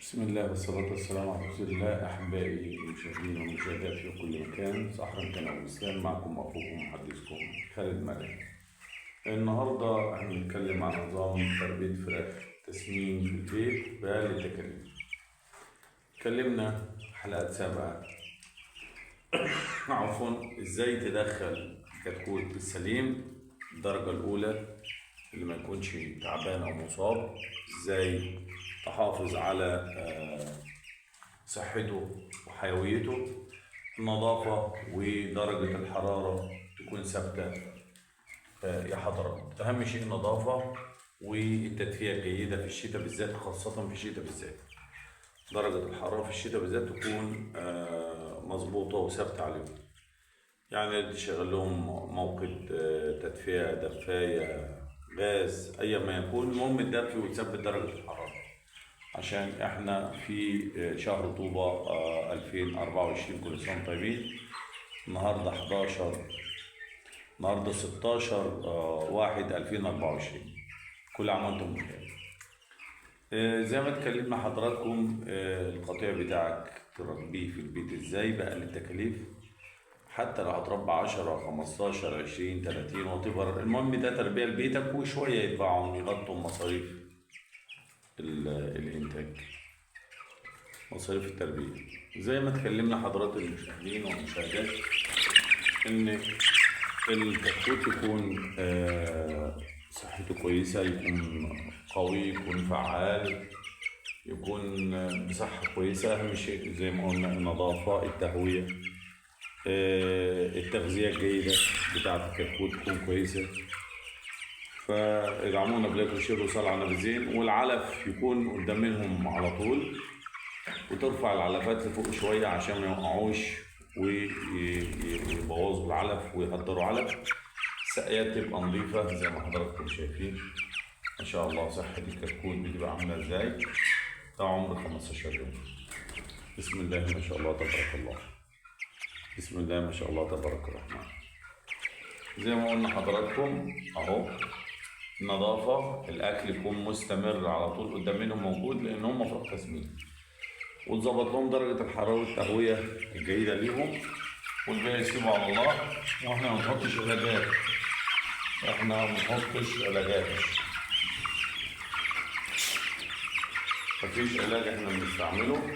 بسم الله والصلاة والسلام على رسول الله. أحبائي المشاهدين والمشاهدات في كل مكان، صحرا كان الإسلام، معكم أخوكم محدثكم خالد مرعي. النهاردة هنتكلم عن نظام تربية فراخ تسمين في البيت بأقل التكاليف. اتكلمنا حلقات سابقة عفوا إزاي تدخل الكتكوت السليم الدرجة الأولى اللي ما يكونش تعبان أو مصاب، إزاي تحافظ على صحته وحيويته، النظافة ودرجة الحرارة تكون ثابتة. يا حضرات، أهم شيء النظافة والتدفئة الجيدة في الشتاء بالذات، خاصة في الشتاء بالذات. درجة الحرارة في الشتاء بالذات تكون مظبوطة وثابتة عليهم، يعني تشغل لهم موقد تدفئة، دفاية، غاز، أي ما يكون، المهم تدفي وتثبت درجة الحرارة، عشان احنا في شهر طوبة 2024. كل سنة طيبين. النهاردة 16/1/2024. كل عام وانتم بخير. زي ما اتكلمنا حضراتكم، القطيع بتاعك تربيه في البيت ازاي بأقل التكاليف، حتى لو هتربى 10 15 20 30 وطبر، المهم ده تربية لبيتك، وشوية يدفعهم يغطوا مصاريف الإنتاج، مصاريف التربية. زي ما اتكلمنا حضرات المشاهدين والمشاهدات، إن الكتكوت يكون صحته كويسة، يكون قوي، يكون فعال، يكون بصحة كويسة. أهم شيء زي ما قلنا النظافة، التهوية، التغذية الجيدة بتاعة الكتكوت تكون كويسة. فادعمونا بلايك وشير وصلوا على النبي زين، والعلف يكون قدام منهم على طول، وترفع العلفات لفوق شوية عشان ما يوقعوش ويبوظوا العلف ويهدروا علف. السقايات تبقى نظيفة زي ما حضراتكم شايفين ما شاء الله. صحة الكتكوت بتبقى عاملة ازاي؟ ده عمر 15 يوم. بسم الله ما شاء الله تبارك الله، بسم الله ما شاء الله تبارك الرحمن. زي ما قلنا حضراتكم اهو، النظافة، الأكل يكون مستمر على طول قدام منهم موجود، لأن هم فوق تسمين، وتظبط لهم درجة الحرارة والتهوية الجيدة ليهم، والباقي يسيبوا على الله. واحنا ما بنحطش علاجات، مفيش علاج احنا بنستعمله،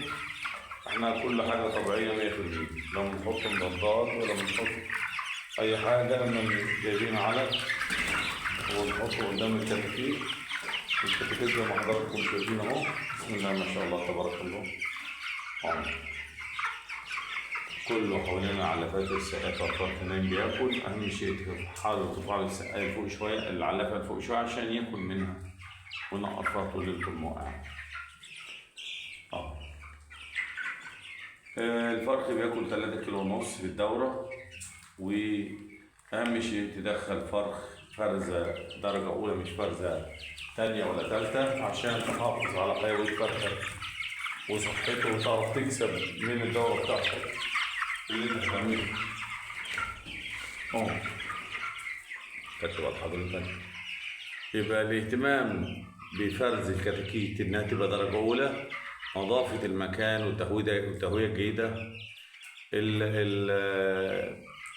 احنا كل حاجة طبيعية 100%. لا بنحط مضادات ولا بنحط أي حاجة، احنا جايبين علف ونحطه قدام الكتاكيت. الكتاكيت زي ما حضراتكم شايفين اهو، بسم الله ما شاء الله تبارك الله. كله حوالينا علفات السقاية، فرفرت نايم بياكل. أهم شيء حاولوا ترفعوا السقاية فوق شوية، العلفة فوق شوية عشان ياكل منها ونقطها طول الموقع. الفرخ بياكل 3 كيلو ونص في الدورة. وأهم شيء تدخل فرزة درجة أولى، مش فرزة تانية ولا تالتة، عشان تحافظ على حيوية فرخك وصحته، وتعرف تكسب من الدورة بتاعتك اللي انت هتعمله. كتبت حضرتك. يبقى الاهتمام بفرز الكتاكيت انها تبقى درجة أولى، نظافة المكان والتهوية الجيدة،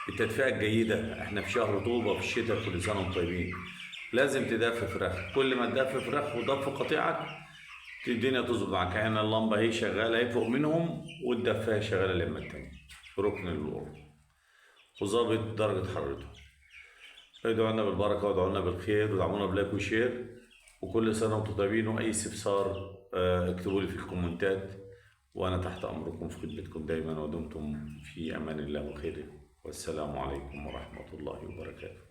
التدفئة الجيدة. احنا في شهر طوبة في الشتاء، كل سنة وانتم طيبين. لازم تدفي فراخ، كل ما تدفي فراخ وتدفي قطيعك الدنيا تظبط معاك. يعني اللمبة هي شغالة هي فوق منهم، والدفاية شغالة اليمة التانية في ركن الورق، وظابط درجة حرارته. ادعوا لنا بالبركة وادعوا لنا بالخير، ودعمونا بلايك وشير، وكل سنة وانتم طيبين. وأي استفسار اكتبوا لي في الكومنتات، وأنا تحت أمركم في خدمتكم دايما، ودمتم في أمان الله وخيره، والسلام عليكم ورحمة الله وبركاته.